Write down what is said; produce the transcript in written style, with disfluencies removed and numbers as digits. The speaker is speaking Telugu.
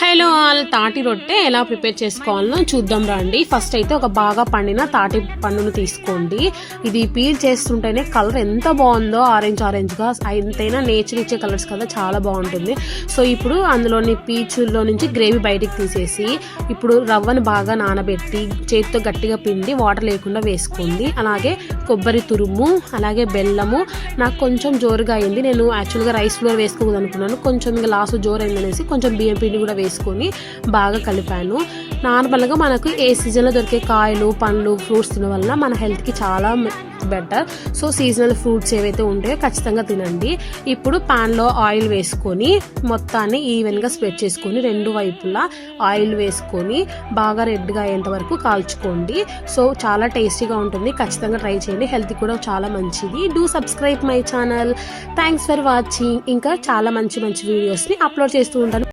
హలో ఆల్, తాటి రొట్టె ఎలా ప్రిపేర్ చేసుకోవాలో చూద్దాం రండి. ఫస్ట్ అయితే ఒక బాగా పండిన తాటి పండును తీసుకోండి. ఇది పీల్ చేస్తుంటేనే కలర్ ఎంత బాగుందో, ఆరెంజ్గా. ఎంతైనా నేచర్ ఇచ్చే కలర్స్ కదా, చాలా బాగుంటుంది. సో ఇప్పుడు అందులోని పీచుల్లో నుంచి గ్రేవీ బయటికి తీసేసి ఇప్పుడు రవ్వను బాగా నానబెట్టి చేతితో గట్టిగా పిండి వాటర్ లేకుండా వేసుకోండి. అలాగే కొబ్బరి తురుము, అలాగే బెల్లము. నాకు కొంచెం జోరుగా అయింది, నేను యాక్చువల్గా రైస్ ఫ్లోర్ వేసుకోకూడదు అనుకున్నాను. కొంచెం ఇంకా లాస్ట్ జోరు అయిందనేసి కొంచెం బియ్యం పిండి కూడా వేసుకొని బాగా కలిపాను. నార్మల్గా మనకు ఏ సీజన్లో దొరికే కాయలు, పండ్లు, ఫ్రూట్స్ తినడం వల్ల మన హెల్త్కి చాలా బెటర్. సో సీజనల్ ఫ్రూట్స్ ఏవైతే ఉంటాయో ఖచ్చితంగా తినండి. ఇప్పుడు ప్యాన్లో ఆయిల్ వేసుకొని మొత్తాన్ని ఈవెన్గా స్ప్రెడ్ చేసుకొని రెండు వైపులా ఆయిల్ వేసుకొని బాగా రెడ్గా అయ్యేంత వరకు కాల్చుకోండి. సో చాలా టేస్టీగా ఉంటుంది, ఖచ్చితంగా ట్రై చేయండి. హెల్త్కి కూడా చాలా మంచిది. Do subscribe my channel. Thanks for watching. ఇంకా చాలా మంచి వీడియోస్ని అప్లోడ్ చేస్తూ ఉంటాను.